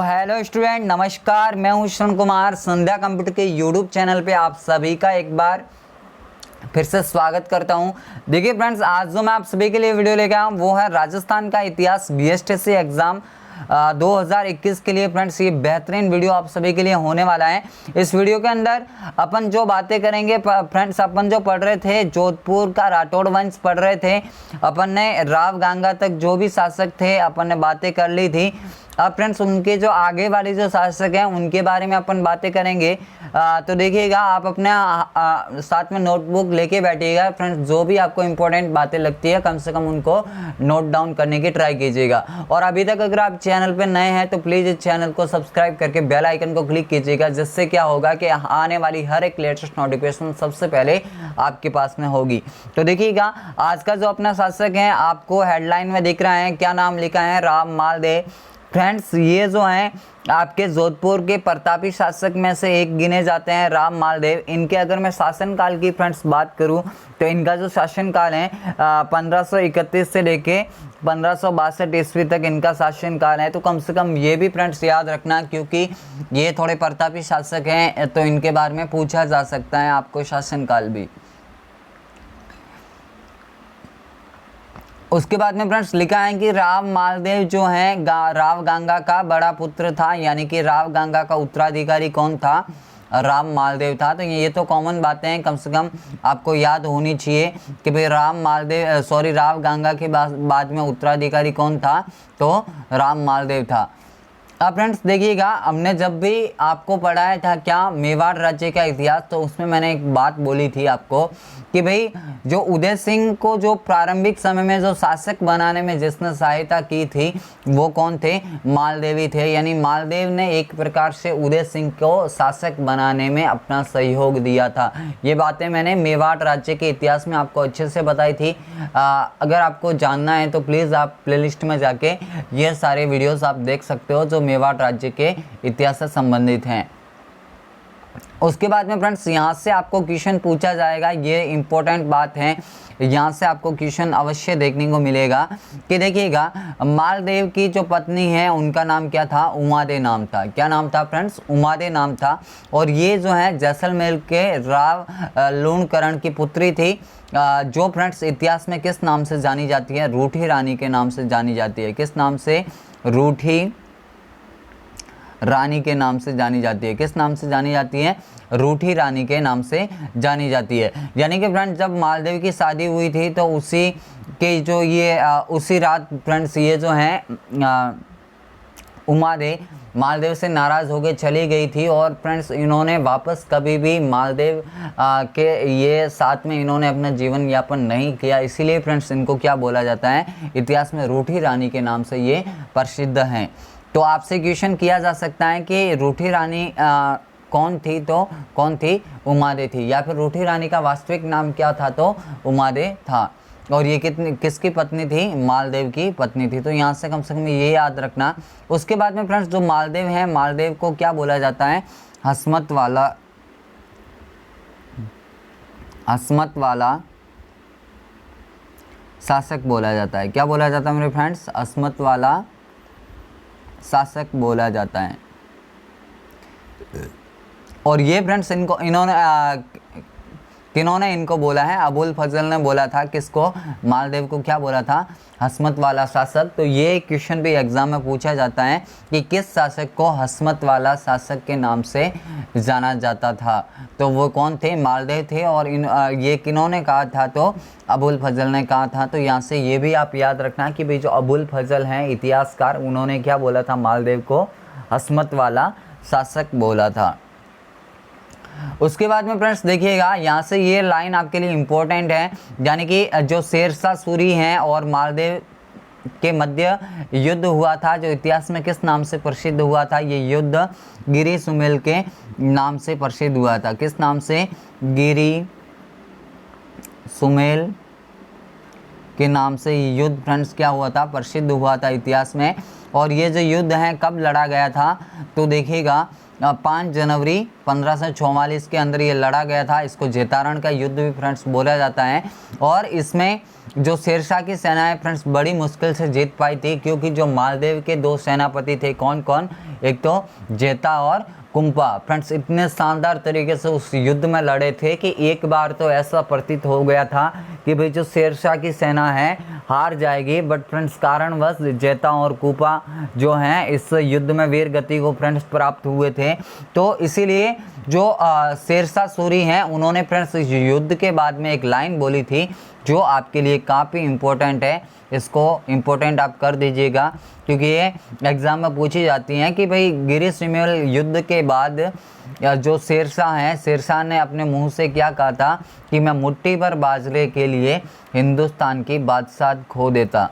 Hello student, नमस्कार। मैं हूं श्रवण कुमार। संध्या कंप्यूटर के यूट्यूब चैनल पे आप सभी का एक बार फिर से स्वागत करता हूं। देखिए फ्रेंड्स, आज जो मैं आप सभी के लिए वीडियो लेके आया हूं वो है राजस्थान का इतिहास बीएसटीसी एग्जाम 2021 के लिए। फ्रेंड्स, ये बेहतरीन वीडियो आप सभी के लिए होने वाला है। इस वीडियो के अंदर अपन जो बातें करेंगे फ्रेंड्स, अपन जो पढ़ रहे थे जोधपुर का राठौड़ वंश पढ़ रहे थे। अपन ने राव गंगा तक जो भी शासक थे अपन ने बातें कर ली थी। अब फ्रेंड्स, उनके जो आगे वाले जो शासक हैं उनके बारे में अपन बातें करेंगे। तो देखिएगा, आप अपने साथ में नोटबुक लेके बैठिएगा। फ्रेंड्स, जो भी आपको इंपॉर्टेंट बातें लगती है कम से कम उनको नोट डाउन करने की ट्राई कीजिएगा। और अभी तक अगर आप चैनल पे नए हैं तो प्लीज़ इस चैनल को सब्सक्राइब करके बेल आइकन को क्लिक कीजिएगा, जिससे क्या होगा कि आने वाली हर एक लेटेस्ट नोटिफिकेशन सबसे पहले आपके पास में होगी। तो देखिएगा, आज का जो अपना शासक है आपको हेडलाइन में दिख रहा है, क्या नाम लिखा है, राम मालदेव। फ्रेंड्स, ये जो हैं आपके जोधपुर के प्रतापी शासक में से एक गिने जाते हैं राम मालदेव। इनके अगर मैं शासनकाल की फ्रेंड्स बात करूं तो इनका जो शासनकाल है 1531 से लेके 1562 ईस्वी तक इनका शासनकाल है। तो कम से कम ये भी फ्रेंड्स याद रखना, क्योंकि ये थोड़े प्रतापी शासक हैं तो इनके बारे में पूछा जा सकता है आपको शासनकाल भी। उसके बाद में फ्रेंड्स लिखा है कि राव मालदेव जो है राव गंगा का बड़ा पुत्र था, यानी कि राव गंगा का उत्तराधिकारी कौन था, राम मालदेव था। तो ये तो कॉमन बातें हैं, कम से कम आपको याद होनी चाहिए कि भाई राव गंगा के बाद में उत्तराधिकारी कौन था, तो राम मालदेव था। अब फ्रेंड्स देखिएगा, हमने जब भी आपको पढ़ाया था क्या मेवाड़ राज्य का इतिहास, तो उसमें मैंने एक बात बोली थी आपको कि भाई जो उदय सिंह को जो प्रारंभिक समय में जो शासक बनाने में जिसने सहायता की थी वो कौन थे, मालदेवी थे। यानी मालदेव ने एक प्रकार से उदय सिंह को शासक बनाने में अपना सहयोग दिया था। ये बातें मैंने मेवाड़ राज्य के इतिहास में आपको अच्छे से बताई थी। अगर आपको जानना है तो प्लीज़ आप प्लेलिस्ट में जाके ये सारे वीडियोस आप देख सकते हो जो मेवाड़ राज्य के इतिहास से संबंधित हैं। उसके बाद में फ्रेंड्स यहाँ से आपको क्वेश्चन पूछा जाएगा, ये इम्पोर्टेंट बात है, यहाँ से आपको क्वेश्चन अवश्य देखने को मिलेगा कि देखिएगा, मालदेव की जो पत्नी है उनका नाम क्या था, उमादे नाम था। क्या नाम था फ्रेंड्स, उमादे नाम था। और ये जो है जैसलमेर के राव लूणकरण की पुत्री थी, जो फ्रेंड्स इतिहास में किस नाम से जानी जाती है, रूठी रानी के नाम से जानी जाती है। किस नाम से, रूठी रानी के नाम से जानी जाती है। किस नाम से जानी जाती है, रूठी रानी के नाम से जानी जाती है। यानी कि फ्रेंड्स जब मालदेव की शादी हुई थी तो उसी के जो ये उसी रात फ्रेंड्स ये जो है उमादे मालदेव से नाराज़ होकर चली गई थी। और फ्रेंड्स इन्होंने वापस कभी भी मालदेव के ये साथ में इन्होंने अपना जीवन यापन नहीं किया। इसीलिए फ्रेंड्स इनको क्या बोला जाता है, इतिहास में रूठी रानी के नाम से ये प्रसिद्ध हैं। तो आपसे क्वेश्चन किया जा सकता है कि रूठी रानी कौन थी, तो कौन थी, उमादे थी। या फिर रूठी रानी का वास्तविक नाम क्या था, तो उमादे था। और ये किसकी पत्नी थी, मालदेव की पत्नी थी। तो यहाँ से कम ये याद रखना। उसके बाद में फ्रेंड्स जो मालदेव है, मालदेव को क्या बोला जाता है, हस्मत वाला शासक बोला जाता है। क्या बोला जाता है मेरे फ्रेंड्स, हस्मत वाला शासक बोला जाता है। और ये फ्रेंड्स किन्होंने इनको बोला है, अबुल फजल ने बोला था। किसको, मालदेव को क्या बोला था, हस्मत वाला शासक। तो ये क्वेश्चन भी एग्जाम में पूछा जाता है कि किस शासक को हस्मत वाला शासक के नाम से जाना जाता था। तो वो कौन थे, मालदेव थे। और ये किन्होंने कहा था, तो अबुल फजल ने कहा था। तो यहाँ से ये भी आप याद रखना कि भाई जो अबुल फजल हैं इतिहासकार, उन्होंने क्या बोला था, मालदेव को हस्मत वाला शासक बोला था। उसके बाद में फ्रेंड्स देखिएगा, यहाँ से ये लाइन आपके लिए इम्पोर्टेंट है, यानी कि जो शेरशाह सूरी हैं और मालदेव के मध्य युद्ध हुआ था, जो इतिहास में किस नाम से प्रसिद्ध हुआ था, ये युद्ध गिरी सुमेल के नाम से प्रसिद्ध हुआ था। किस नाम से, गिरी सुमेल के नाम से ये युद्ध फ्रेंड्स क्या हुआ था, प्रसिद्ध हुआ था इतिहास में। और ये जो युद्ध है कब लड़ा गया था, तो देखिएगा 5 जनवरी 1544 के अंदर ये लड़ा गया था। इसको जेतारण का युद्ध भी फ्रेंड्स बोला जाता है। और इसमें जो शेरशाह की सेना है फ्रेंड्स बड़ी मुश्किल से जीत पाई थी, क्योंकि जो मालदेव के दो सेनापति थे, कौन कौन, एक तो जेता और कुंपा फ्रेंड्स, इतने शानदार तरीके से उस युद्ध में लड़े थे कि एक बार तो ऐसा प्रतीत हो गया था कि भाई जो शेरशाह की सेना है हार जाएगी, बट फ्रेंड्स कारणवश जेता और कुंपा जो हैं इस युद्ध में वीर गति को फ्रेंड्स प्राप्त हुए थे। तो इसीलिए जो शेरशाह सूरी हैं उन्होंने फ्रेंड्स इस युद्ध के बाद में एक लाइन बोली थी जो आपके लिए काफ़ी इम्पोर्टेंट है, इसको इम्पोर्टेंट आप कर दीजिएगा, क्योंकि ये एग्ज़ाम में पूछी जाती हैं कि भाई गिरी शिमेल युद्ध के बाद जो शेरशाह हैं, शेरशाह ने अपने मुंह से क्या कहा था कि मैं मुट्ठी भर बाजरे के लिए हिंदुस्तान की बादशाह खो देता।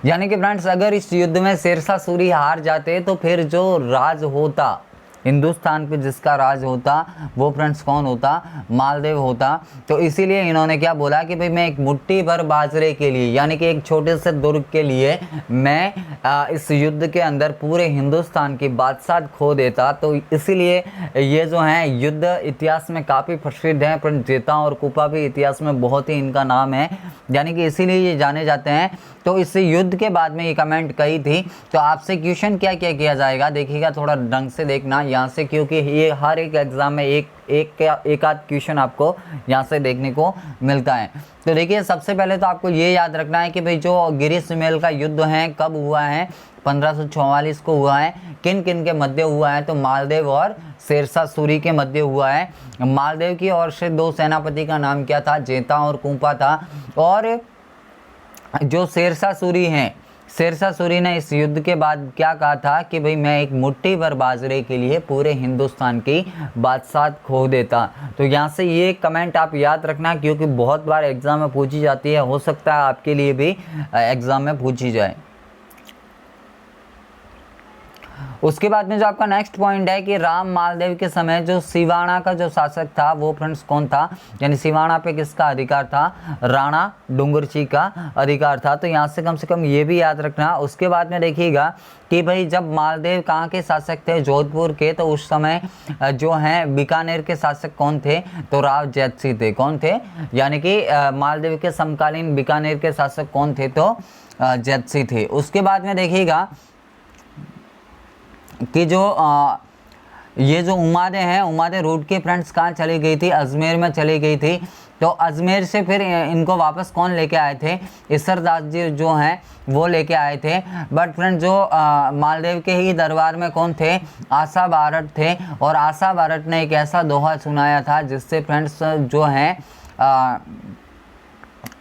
यानी कि फ्रेंड्स अगर इस युद्ध में शेरशाह सूरी हार जाते तो फिर जो राज होता हिंदुस्तान पे, जिसका राज होता वो फ्रेंड्स कौन होता, मालदेव होता। तो इसीलिए इन्होंने क्या बोला कि भाई मैं एक मुट्ठी भर बाजरे के लिए, यानी कि एक छोटे से दुर्ग के लिए मैं इस युद्ध के अंदर पूरे हिंदुस्तान की बादशाह खो देता। तो इसीलिए ये जो हैं युद्ध इतिहास में काफ़ी प्रसिद्ध हैं, पर जेता और कुंपा भी इतिहास में बहुत ही इनका नाम है, यानी कि इसीलिए ये जाने जाते हैं। तो इस युद्ध के बाद में ये कमेंट कही थी। तो आपसे क्वेश्चन क्या क्या किया जाएगा देखिएगा, थोड़ा ढंग से देखना यहाँ से, क्योंकि ये हर एक एग्ज़ाम में एक आध क्वेश्चन आपको यहाँ से देखने को मिलता है। तो देखिए सबसे पहले तो आपको ये याद रखना है कि भाई जो गिरी शिमेल का युद्ध है कब हुआ है, 1544 को हुआ है। किन किन के मध्य हुआ है, तो मालदेव और शेरशाह सूरी के मध्य हुआ है। मालदेव की ओर से दो सेनापति का नाम क्या था, जेता और कुंपा था। और जो शेरशाह सूरी हैं, शेरशाह सूरी ने इस युद्ध के बाद क्या कहा था कि भाई मैं एक मुट्ठी भर बाजरे के लिए पूरे हिंदुस्तान की बादशाह खो देता। तो यहाँ से ये कमेंट आप याद रखना, क्योंकि बहुत बार एग्ज़ाम में पूछी जाती है, हो सकता है आपके लिए भी एग्ज़ाम में पूछी जाए। उसके बाद में जो आपका नेक्स्ट पॉइंट है कि राम मालदेव के समय जो सिवाना का जो शासक था वो फ्रेंड्स कौन था, यानी सिवाना पे किसका अधिकार था, राणा डूंगरची का अधिकार था। तो यहाँ से कम ये भी याद रखना। उसके बाद में देखिएगा कि भाई जब मालदेव कहाँ के शासक थे, जोधपुर के, तो उस समय जो हैं बीकानेर के शासक कौन थे, तो राव जैतसी थे। कौन थे, यानी कि मालदेव के समकालीन बीकानेर के शासक कौन थे, तो जैतसी थे। उसके बाद में देखिएगा कि जो ये जो उमादे हैं, उमादे रूट के फ्रेंड्स कहाँ चली गई थी, अजमेर में चली गई थी। तो अजमेर से फिर इनको वापस कौन लेके आए थे, ईसरदास जी जो हैं वो लेके आए थे। बट फ्रेंड जो मालदेव के ही दरबार में कौन थे, आशा बारट थे। और आशा बारट ने एक ऐसा दोहा सुनाया था जिससे फ्रेंड्स जो हैं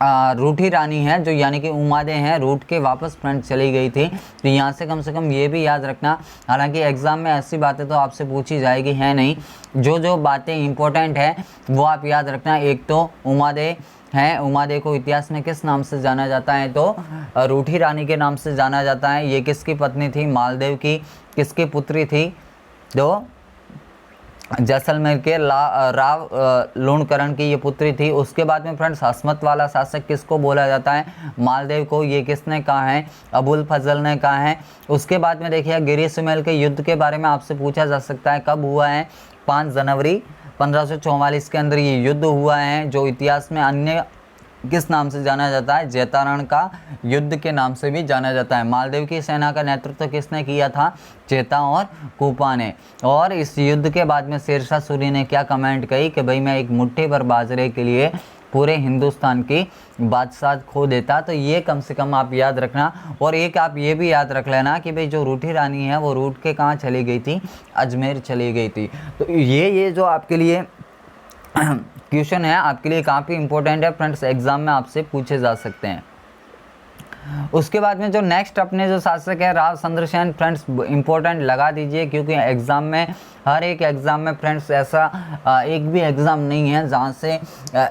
रूठी रानी है, जो यानी कि उमादे हैं, रूट के वापस फ्रेंड चली गई थी। तो यहाँ से कम ये भी याद रखना। हालांकि एग्ज़ाम में ऐसी बातें तो आपसे पूछी जाएगी है नहीं, जो बातें इंपॉर्टेंट है वो आप याद रखना। एक तो उमादे हैं, उमादे को इतिहास में किस नाम से जाना जाता है, तो रूठी रानी के नाम से जाना जाता है। ये किसकी पत्नी थी, मालदेव की। किसकी पुत्री थी, तो जैसलमेर के राव लूणकरण की ये पुत्री थी। उसके बाद में फ्रेंड्स हसमत वाला शासक किसको बोला जाता है, मालदेव को। ये किसने कहा है, अबुल फजल ने कहा है। उसके बाद में देखिए गिरी शिमेल के युद्ध के बारे में आपसे पूछा जा सकता है, कब हुआ है, 5 जनवरी 1544 के अंदर ये युद्ध हुआ है, जो इतिहास में अन्य किस नाम से जाना जाता है, जैतारण का युद्ध के नाम से भी जाना जाता है। मालदेव की सेना का नेतृत्व किसने किया था, जेता और कुंपा ने। और इस युद्ध के बाद में शेरशाह सूरी ने क्या कमेंट कही कि भाई मैं एक मुट्ठी भर बाजरे के लिए पूरे हिंदुस्तान की बादशाह खो देता। तो ये कम से कम आप याद रखना। और एक आप ये भी याद रख लेना कि भाई जो रूठी रानी है वो रूट के कहाँ चली गई थी, अजमेर चली गई थी। तो ये जो आपके लिए क्वेश्चन है आपके लिए काफ़ी इंपॉर्टेंट है फ्रेंड्स, एग्जाम में आपसे पूछे जा सकते हैं। उसके बाद में जो नेक्स्ट अपने जो शासक है राव चंद्रसेन, फ्रेंड्स इंपॉर्टेंट लगा दीजिए, क्योंकि एग्ज़ाम में हर एक एग्ज़ाम में फ्रेंड्स ऐसा एक भी एग्ज़ाम नहीं है जहाँ से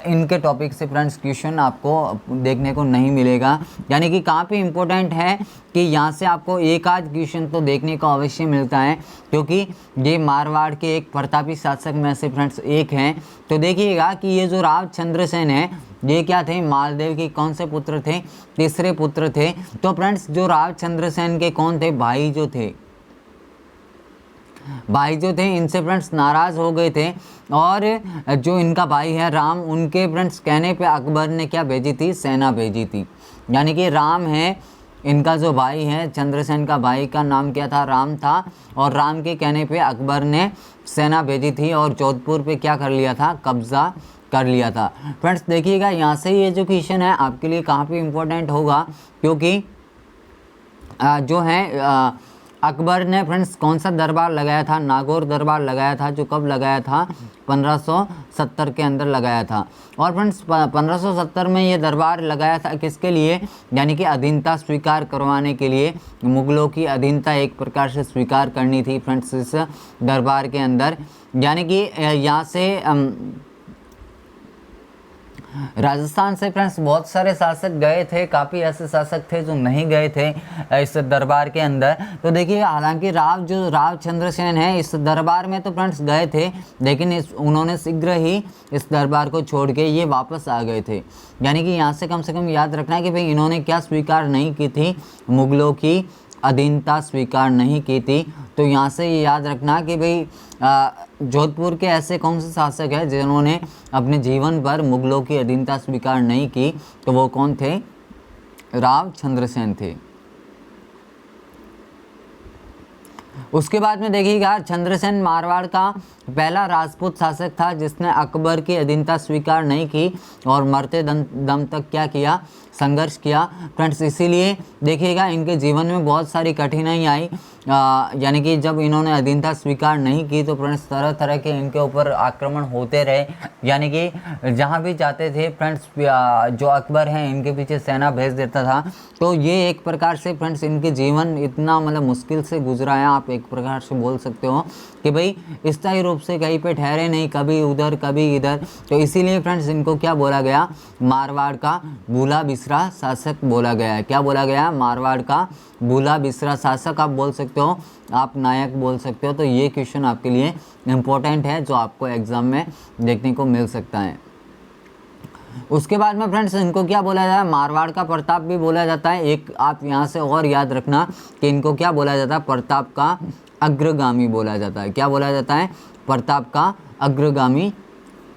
इनके टॉपिक से फ्रेंड्स क्वेश्चन आपको देखने को नहीं मिलेगा। यानी कि काफ़ी इंपॉर्टेंट है कि यहाँ से आपको एक आध क्वेश्चन तो देखने को अवश्य मिलता है, क्योंकि ये मारवाड़ के एक प्रतापी शासक में से फ्रेंड्स एक हैं। तो देखिएगा कि ये जो राव चंद्रसेन है ये क्या थे, मालदेव के कौन से पुत्र थे, तीसरे पुत्र थे। तो फ्रेंड्स जो राव चंद्रसेन के कौन थे, भाई जो थे, भाई जो थे इनसे फ्रेंड्स नाराज़ हो गए थे, और जो इनका भाई है राम, उनके फ्रेंड्स कहने पे अकबर ने क्या भेजी थी, सेना भेजी थी। यानी कि राम है, इनका जो भाई है चंद्रसेन का भाई का नाम क्या था, राम था, और राम के कहने पे अकबर ने सेना भेजी थी और जोधपुर पे क्या कर लिया था, कब्ज़ा कर लिया था। फ्रेंड्स देखिएगा यहाँ से ये जो क्वेश्चन है आपके लिए काफ़ी इम्पोर्टेंट होगा, क्योंकि जो है अकबर ने फ्रेंड्स कौन सा दरबार लगाया था, नागौर दरबार लगाया था, जो कब लगाया था, 1570 के अंदर लगाया था। और फ्रेंड्स 1570 में ये दरबार लगाया था किसके लिए, यानी कि अधीनता स्वीकार करवाने के लिए, मुग़लों की अधीनता एक प्रकार से स्वीकार करनी थी फ्रेंड्स इस दरबार के अंदर। यानी कि यहाँ से राजस्थान से फ्रेंड्स बहुत सारे शासक गए थे, काफ़ी ऐसे शासक थे जो नहीं गए थे इस दरबार के अंदर। तो देखिए हालांकि राव चंद्रसेन है इस दरबार में तो फ्रेंड्स गए थे, लेकिन उन्होंने शीघ्र ही इस दरबार को छोड़ के ये वापस आ गए थे। यानी कि यहाँ से कम याद रखना है कि भाई इन्होंने क्या स्वीकार नहीं की थी, मुग़लों की अधीनता स्वीकार नहीं की थी। तो यहाँ से ये याद रखना कि भाई जोधपुर के ऐसे कौन से शासक हैं जिन्होंने अपने जीवन भर मुग़लों की अधीनता स्वीकार नहीं की, तो वो कौन थे, राव चंद्रसेन थे। उसके बाद में देखिएगा चंद्रसेन मारवाड़ का पहला राजपूत शासक था जिसने अकबर की अधीनता स्वीकार नहीं की और मरते दम तक क्या किया, संघर्ष किया फ्रेंड्स। इसीलिए देखिएगा इनके जीवन में बहुत सारी कठिनाई आई, यानी कि जब इन्होंने अधीनता स्वीकार नहीं की तो फ्रेंड्स तरह तरह के इनके ऊपर आक्रमण होते रहे। यानी कि जहाँ भी जाते थे फ्रेंड्स जो अकबर हैं इनके पीछे सेना भेज देता था। तो ये एक प्रकार से फ्रेंड्स इनके जीवन इतना मतलब मुश्किल से गुजरा है, आप एक प्रकार से बोल सकते हो कि भाई स्थायी रूप से कहीं पे ठहरे नहीं, कभी उधर कभी इधर। तो इसीलिए फ्रेंड्स इनको क्या बोला गया, मारवाड़ का भूला बिसरा शासक बोला गया है। क्या बोला गया, मारवाड़ का भूला बिसरा शासक आप बोल सकते हो, आप नायक बोल सकते हो। तो ये क्वेश्चन आपके लिए इम्पोर्टेंट है जो आपको एग्जाम में देखने को मिल सकता है। उसके बाद में फ्रेंड्स इनको क्या बोला जाता है, मारवाड़ का प्रताप भी बोला जाता है। एक आप यहाँ से और याद रखना कि इनको क्या बोला जाता है, प्रताप का अग्रगामी बोला जाता है। क्या बोला जाता है, प्रताप का अग्रगामी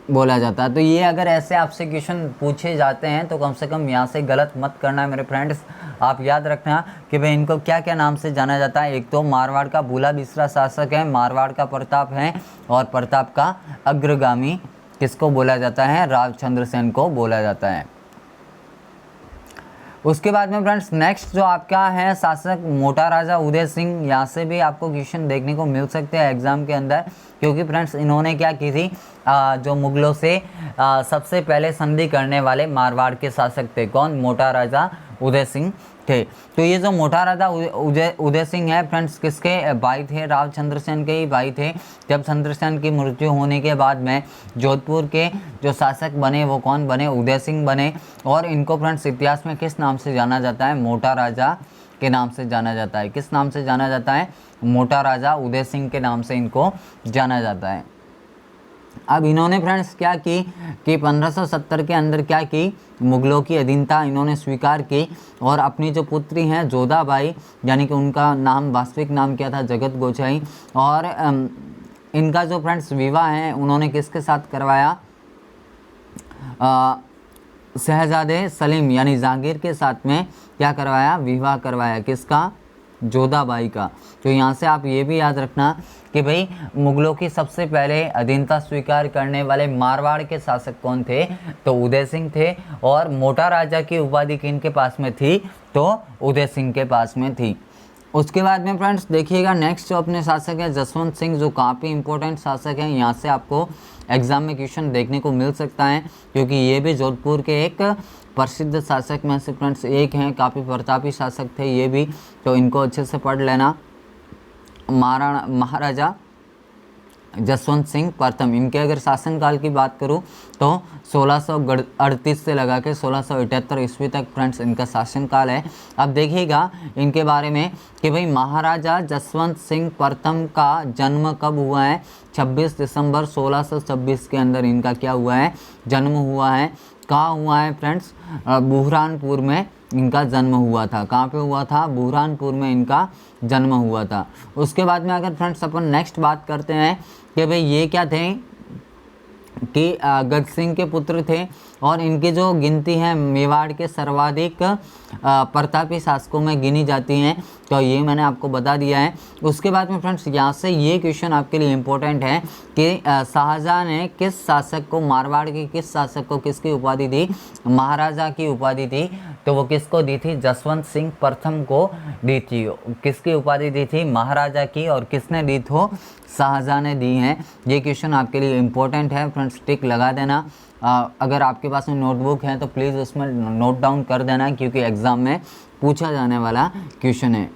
बोला जाता है। तो ये अगर ऐसे आपसे क्वेश्चन पूछे जाते हैं तो कम से कम यहाँ से गलत मत करना है मेरे फ्रेंड्स। आप याद रखना कि भाई इनको क्या क्या नाम से जाना जाता है। एक तो मारवाड़ का भूला बिसरा शासक है, मारवाड़ का प्रताप है, और प्रताप का अग्रगामी किसको बोला जाता है, राव चंद्रसेन को बोला जाता है। उसके बाद में फ्रेंड्स नेक्स्ट जो आपका है शासक मोटा राजा उदय सिंह। यहाँ से भी आपको क्वेश्चन देखने को मिल सकते हैं एग्जाम के अंदर, क्योंकि फ्रेंड्स इन्होंने क्या की थी, जो मुगलों से सबसे पहले संधि करने वाले मारवाड़ के शासक थे। कौन, मोटा राजा उदय सिंह थे। तो ये जो मोटा राजा उदय सिंह है फ्रेंड्स किसके भाई थे, राव चंद्रसेन के ही भाई थे। जब चंद्रसेन की मृत्यु होने के बाद में जोधपुर के जो शासक बने वो कौन बने, उदय सिंह बने। और इनको फ्रेंड्स इतिहास में किस नाम से जाना जाता है, मोटा राजा के नाम से जाना जाता है। किस नाम से जाना जाता है, मोटा राजा उदय सिंह के नाम से इनको जाना जाता है। अब इन्होंने फ्रेंड्स क्या की कि 1570 के अंदर क्या की, मुगलों की अधीनता इन्होंने स्वीकार की और अपनी जो पुत्री हैं जोधाबाई, यानी कि उनका नाम वास्तविक नाम क्या था, जगत गोसाई। और इनका जो फ्रेंड्स विवाह है उन्होंने किसके साथ करवाया, शहजादे सलीम यानी जहांगीर के साथ में क्या करवाया, विवाह करवाया। किसका, जोधाबाई का। तो यहाँ से आप ये भी याद रखना कि भाई मुगलों की सबसे पहले अधीनता स्वीकार करने वाले मारवाड़ के शासक कौन थे, तो उदय सिंह थे। और मोटा राजा की उपाधि किनके पास में थी, तो उदय सिंह के पास में थी। उसके बाद में फ्रेंड्स देखिएगा नेक्स्ट जो अपने शासक है जसवंत सिंह, जो काफ़ी इंपॉर्टेंट शासक हैं। यहाँ से आपको एग्जाम में क्वेश्चन देखने को मिल सकता है, क्योंकि ये भी जोधपुर के एक प्रसिद्ध शासक में से फ्रेंड्स एक हैं, काफ़ी प्रतापी शासक थे ये भी। तो इनको अच्छे से पढ़ लेना। महाराजा जसवंत सिंह प्रथम, इनके अगर शासनकाल की बात करूं तो 1638 से लगा के 1678 ईस्वी तक फ्रेंड्स इनका शासनकाल है। अब देखिएगा इनके बारे में कि भाई महाराजा जसवंत सिंह प्रथम का जन्म कब हुआ है, 26 दिसंबर 1626 के अंदर इनका क्या हुआ है, जन्म हुआ है। कहाँ हुआ है फ्रेंड्स, बुरहानपुर में इनका जन्म हुआ था। कहाँ पे हुआ था? बुरहानपुर में इनका जन्म हुआ था। उसके बाद में अगर फ्रेंड्स अपन नेक्स्ट बात करते हैं कि भाई ये क्या थे कि गज सिंह के पुत्र थे और इनकी जो गिनती है मेवाड़ के सर्वाधिक प्रतापी शासकों में गिनी जाती हैं, तो ये मैंने आपको बता दिया है। उसके बाद में फ्रेंड्स यहाँ से ये क्वेश्चन आपके लिए इम्पोर्टेंट है कि शाहजहाँ ने किस शासक को, मारवाड़ के किस शासक को किसकी उपाधि दी? महाराजा की उपाधि थी। तो वो किसको दी थी? जसवंत सिंह प्रथम को दी थी। किसकी उपाधि दी थी? महाराजा की। और किसने दी? तो शाहजहाँ ने दी हैं। ये क्वेश्चन आपके लिए इम्पोर्टेंट है फ्रेंड्स, टिक लगा देना। अगर आपके पास में नोटबुक है तो प्लीज़ उसमें नोट डाउन कर देना, क्योंकि एग्ज़ाम में पूछा जाने वाला क्वेश्चन है।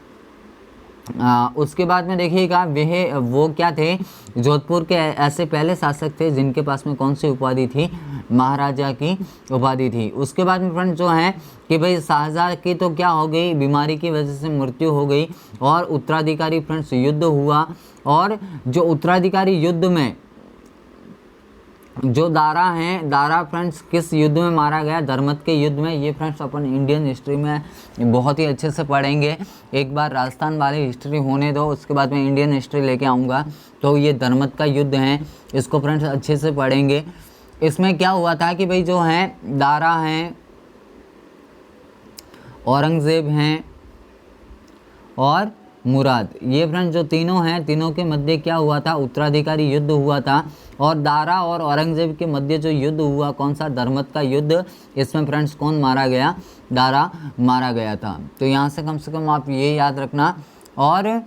उसके बाद में देखिएगा वो क्या थे? जोधपुर के ऐसे पहले शासक थे जिनके पास में कौन सी उपाधि थी? महाराजा की उपाधि थी। उसके बाद में फ्रेंड्स जो है कि भाई शाहजहाँ की तो क्या हो गई, बीमारी की वजह से मृत्यु हो गई और उत्तराधिकारी फ्रेंड्स युद्ध हुआ। और जो उत्तराधिकारी युद्ध में जो दारा हैं, दारा फ्रेंड्स किस युद्ध में मारा गया? धर्मत के युद्ध में। ये फ्रेंड्स अपन इंडियन हिस्ट्री में बहुत ही अच्छे से पढ़ेंगे। एक बार राजस्थान वाली हिस्ट्री होने दो, उसके बाद मैं इंडियन हिस्ट्री लेके आऊँगा। तो ये धर्मत का युद्ध है, इसको फ्रेंड्स अच्छे से पढ़ेंगे। इसमें क्या हुआ था कि भाई जो हैं दारा हैं, औरंगज़ेब हैं और मुराद, ये फ्रेंड्स जो तीनों हैं, तीनों के मध्य क्या हुआ था? उत्तराधिकारी युद्ध हुआ था। और दारा और औरंगज़ेब के मध्य जो युद्ध हुआ, कौन सा? धर्मत का युद्ध। इसमें फ्रेंड्स कौन मारा गया? दारा मारा गया था। तो यहाँ से कम आप ये याद रखना। और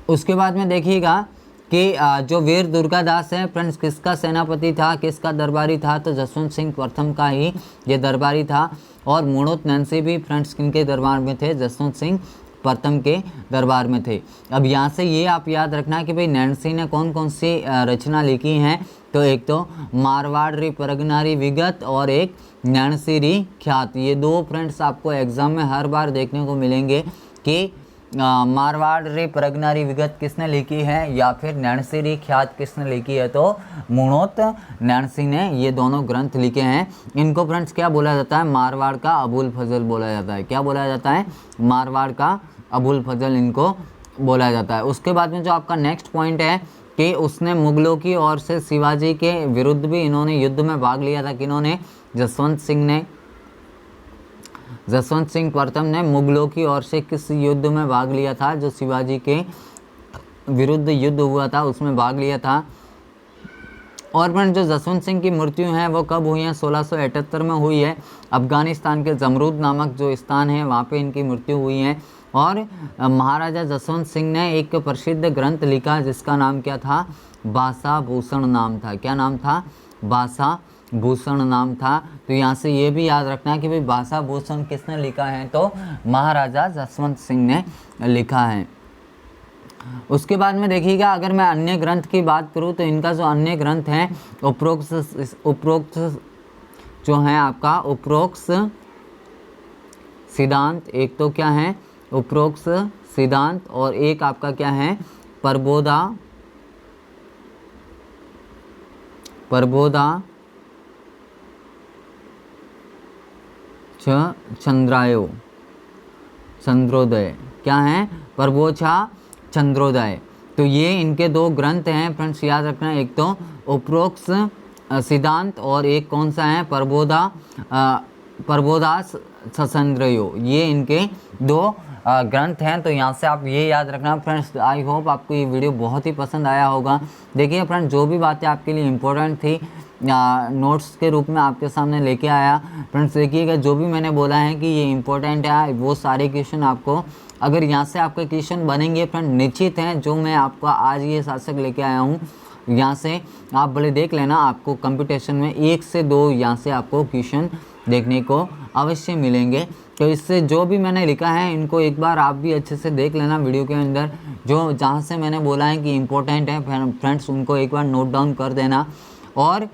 उसके बाद में देखिएगा कि जो वीर दुर्गादास है फ्रेंड्स किसका सेनापति था, किसका दरबारी था? तो जसवंत सिंह प्रथम का ही ये दरबारी था। और मुणोत नैन्सी भी फ्रेंड्स किनके दरबार में थे? जसवंत सिंह प्रथम के दरबार में थे। अब यहाँ से ये आप याद रखना कि भाई नैन्सी ने कौन कौन सी रचना लिखी हैं? तो एक तो मारवाड़ री परगनारी विगत और एक नैन्सी री ख्यात। ये दो फ्रेंड्स आपको एग्जाम में हर बार देखने को मिलेंगे कि मारवाड़ रे परगनारी विगत किसने लिखी है या फिर नैन्सी री ख्यात किसने लिखी है? तो मुणोत नैन्सी ने ये दोनों ग्रंथ लिखे हैं। इनको फ्रेंड्स क्या बोला जाता है? मारवाड़ का अबुल फजल बोला जाता है। क्या बोला जाता है? मारवाड़ का अबुल फजल इनको बोला जाता है। उसके बाद में जो आपका नेक्स्ट पॉइंट है कि उसने मुगलों की ओर से शिवाजी के विरुद्ध भी इन्होंने युद्ध में भाग लिया था। किन्होंने? जसवंत सिंह ने। जसवंत सिंह प्रथम ने मुगलों की ओर से किस युद्ध में भाग लिया था? जो शिवाजी के विरुद्ध युद्ध हुआ था उसमें भाग लिया था। और फ्रेंड जो जसवंत सिंह की मृत्यु है वो कब हुई है? 1678 में हुई है। अफगानिस्तान के जमरूद नामक जो स्थान है वहाँ पे इनकी मृत्यु हुई है। और महाराजा जसवंत सिंह ने एक प्रसिद्ध ग्रंथ लिखा जिसका नाम क्या था? भाषा भूषण नाम था। क्या नाम था? भाषा भूषण नाम था। तो यहाँ से ये भी याद रखना कि भाई भाषा भूषण किसने लिखा है? तो महाराजा जसवंत सिंह ने लिखा है। उसके बाद में देखिएगा अगर मैं अन्य ग्रंथ की बात करूँ तो इनका जो अन्य ग्रंथ है उपरोक्त जो है आपका उपरोक्त सिद्धांत, एक तो क्या है? उपरोक्त सिद्धांत और एक आपका क्या है? परबोधा चंद्रोदय। क्या है? परबोधा चंद्रोदय। तो ये इनके दो ग्रंथ हैं फ्रेंड्स, याद रखना। एक तो उपरोक्त सिद्धांत और एक कौन सा है? परबोधास चंद्रोदय। ये इनके दो ग्रंथ हैं। तो यहाँ से आप ये याद रखना फ्रेंड्स। आई होप आपको ये वीडियो बहुत ही पसंद आया होगा। देखिए फ्रेंड्स जो भी बातें आपके लिए इम्पोर्टेंट थी नोट्स के रूप में आपके सामने लेके आया। फ्रेंड्स देखिएगा जो भी मैंने बोला है कि ये इम्पोर्टेंट है, वो सारे क्वेश्चन आपको अगर यहाँ से आपके क्वेश्चन बनेंगे फ्रेंड निश्चित हैं। जो मैं आपको आज ये शासक लेके आया हूँ यहाँ से आप भले देख लेना, आपको कंपटीशन में 1 से 2 यहाँ से आपको क्वेश्चन देखने को अवश्य मिलेंगे। तो इससे जो भी मैंने लिखा है इनको एक बार आप भी अच्छे से देख लेना वीडियो के अंदर। जो जहाँ से मैंने बोला है कि इम्पोर्टेंट है फ्रेंड्स उनको एक बार नोट डाउन कर देना। और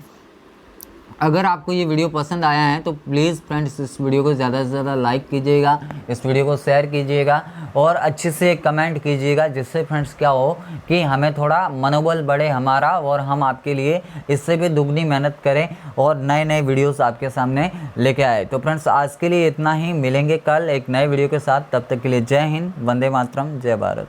अगर आपको ये वीडियो पसंद आया है तो प्लीज़ फ्रेंड्स इस वीडियो को ज़्यादा से ज़्यादा लाइक कीजिएगा, इस वीडियो को शेयर कीजिएगा और अच्छे से कमेंट कीजिएगा, जिससे फ्रेंड्स क्या हो कि हमें थोड़ा मनोबल बढ़े हमारा और हम आपके लिए इससे भी दुगनी मेहनत करें और नए नए वीडियोस आपके सामने लेके आए। तो फ्रेंड्स आज के लिए इतना ही, मिलेंगे कल एक नए वीडियो के साथ। तब तक के लिए जय हिंद, वंदे मातरम, जय भारत।